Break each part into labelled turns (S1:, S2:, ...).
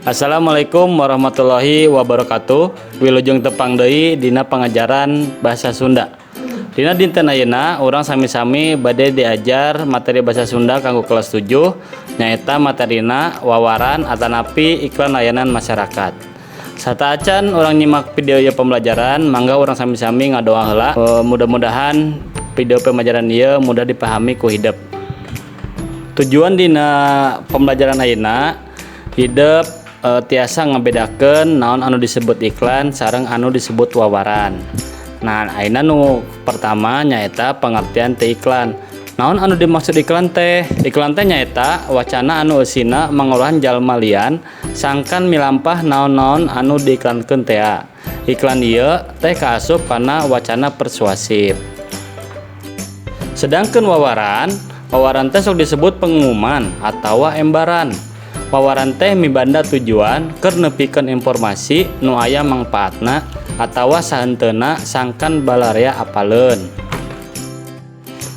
S1: Assalamualaikum warahmatullahi wabarakatuh. Wilujeng tepang deui dina pangajaran bahasa Sunda. Dina dinten ayeuna urang sami-sami bade diajar materi bahasa Sunda kanggo kelas 7 nyaeta materina wawaran atanapi iklan layanan masyarakat. Sataacan urang nyimak video ieu pembelajaran, mangga urang sami-sami ngadoa heula. Mudah-mudahan video pembelajaran ieu mudah dipahami ku hideup. Tujuan dina pembelajaran ayeuna hideup tiasa ngabedakeun naon anu disebut iklan sareng anu disebut wawaran. Nah, ayeuna nu pertama nyaeta pengertian ti iklan. Naon anu dimaksud iklan teh? Iklan teh nyaeta wacana anu eusina mangolahan jalma lian sangkan milampah naon-naon anu diiklankeun teh. Iklan ieu teh kaasup kana wacana persuasif. Sedangkeun wawaran teh sok disebut pengumuman atawa embaran. Wawaran teh mibanda tujuan keur nepikeun informasi nu aya mangpaatna atawa sahenteuna sangkan balarea apaleun.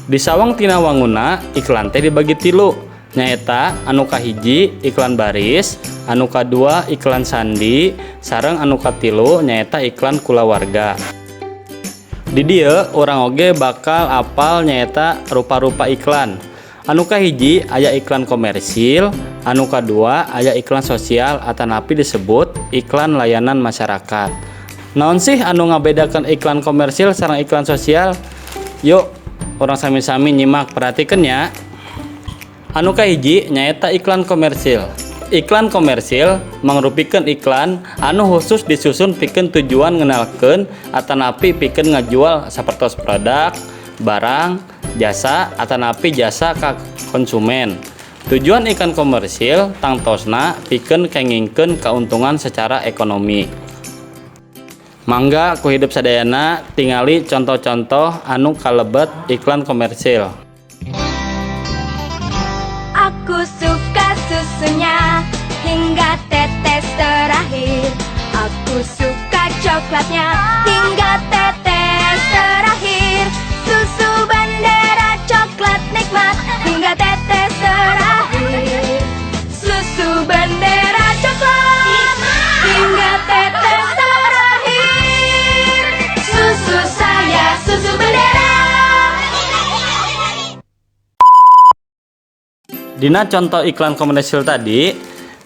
S1: Di sawang tina wanguna iklan teh dibagi tilu, nyaeta anu kahiji iklan baris, anu kadua iklan sandi, sareng anu katilu nyaeta iklan kulawarga. Di dieu urang oge bakal apal nyaeta rupa-rupa iklan. Anu kahiji aya iklan komersil, anu kadua aya iklan sosial atanapi disebut iklan layanan masyarakat. Naon sih anu ngabedakeun iklan komersil sareng iklan sosial? Yuk, urang sami-sami nyimak perhatikeun nya. Anu kahiji nyaeta iklan komersil. Iklan komersil mangrupikeun iklan anu khusus disusun pikeun tujuan ngenalkeun atanapi pikeun ngajual sapertos produk, barang, jasa atanapi jasa ka konsumen. Tujuan iklan komersil tangtosna pikeun kengingkeun kauntungan secara ekonomi. Mangga ku hidup sadayana tingali contoh-contoh anu kalebet iklan komersil.
S2: Aku suka susunya hingga tetes terakhir. Aku suka coklatnya hingga tetes terakhir. Susu Bandera coklat nikmat hingga tetes terakhir. Susu Bandera coklat hingga tetes terakhir. Susu saya, susu Bandera.
S1: Dina contoh iklan komersil tadi,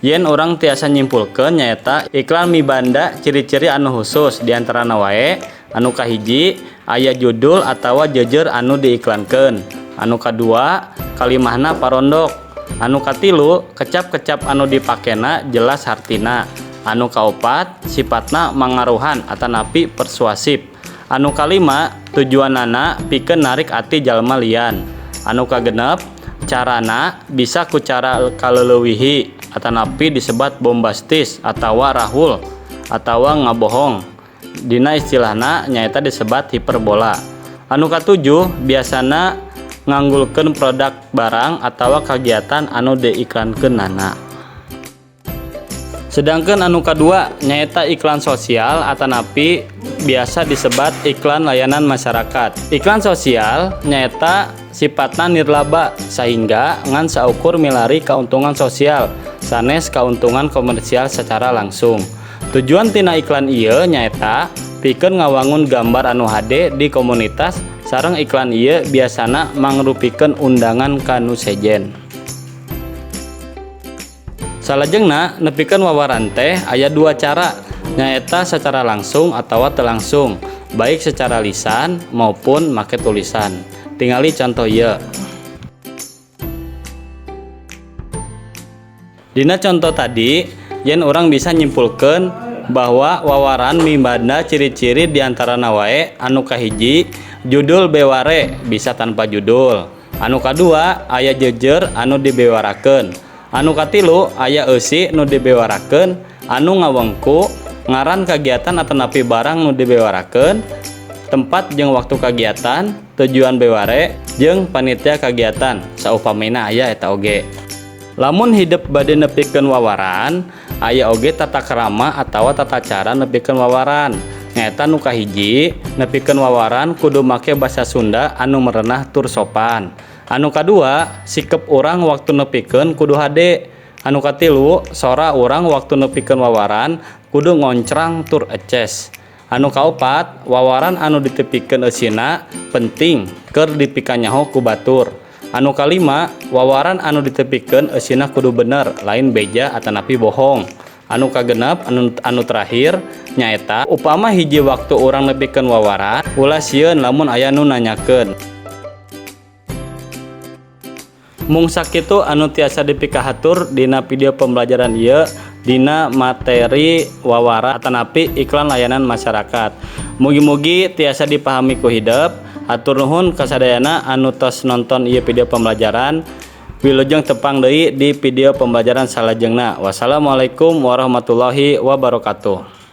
S1: yen orang tiasa nyimpulkeun nyaeta iklan mibanda ciri-ciri anu khusus diantarana wae anu kahiji aya judul atawa jejer anu diiklankeun, anu kadua kalimahna parondok, anu katilu kecap-kecap anu dipakena jelas hartina, anu kaopat sifatna mangaruhan atanapi persuasif, anu kalima tujuanana pikeun narik ati jalma lian, anu kagenep carana bisa ku cara kaleuweuhi atanapi disebat bombastis atawa rahul atawa ngabohong. Dina istilahna nyaeta disebat hiperbola. Anu katujuh biasana nganggulkeun produk barang atawa kagiatan anu diiklankeunana. Sedangkan anu kadua nyaeta iklan sosial atanapi biasa disebat iklan layanan masyarakat. Iklan sosial nyaeta sifatna nirlaba sehingga ngan saukur milari keuntungan sosial sanes keuntungan komersial secara langsung. Tujuan tina iklan ieu nyaeta pikeun ngawangun gambar anu hade di komunitas sareng iklan ieu biasana mangrupikeun undangan kanu sejen. Salajengna nepikeun wawaran teh aya dua cara, nyaeta secara langsung atawa teu langsung, baik secara lisan maupun make tulisan. Tingali contoh ieu. Dina contoh tadi, yen orang bisa nyimpulkeun bahwa wawaran mibanda ciri-ciri diantarana wae anu kahiji judul beware bisa tanpa judul, anu kadua aya jejer anu dibewarakeun, anu katilu aya eusi nu dibewarakeun, anu ngawengku ngaran kagiatan atanapi barang nu dibewarakeun, tempat jeung waktu kagiatan, tujuan beware jeung panitia kagiatan saupamina aya eta oge. Lamun hidup bade nepikeun wawaran, aya oge tata krama atawa tata cara nepikeun wawaran. Nyaeta nu kahiji, nepikeun wawaran kudu make basa Sunda anu merenah tur sopan. Anu kadua, sikep urang waktu nepikeun kudu hade. Anu katilu, sora urang waktu nepikeun wawaran kudu ngoncrang tur eces. Anu kaopat, wawaran anu ditepikeun eusina penting keur dipikan nyaho ku batur. Anu kalima, wawaran anu ditepikeun eusina kudu bener, lain beja atanapi bohong. Anu kagenep anu terakhir nyaeta upama hiji waktu urang nepikeun wawaran, ulah sieun lamun aya nu nanyakeun. Mung sakitu anu tiasa dipikahatur dina video pembelajaran ieu dina materi wawaran atanapi iklan layanan masyarakat. Mugi-mugi tiasa dipahami ku hideuk. Hatur nuhun kasadayana anu tos nonton ieu video pembelajaran. Wilujeng tepang deui di video pembelajaran salajengna. Wassalamualaikum warahmatullahi wabarakatuh.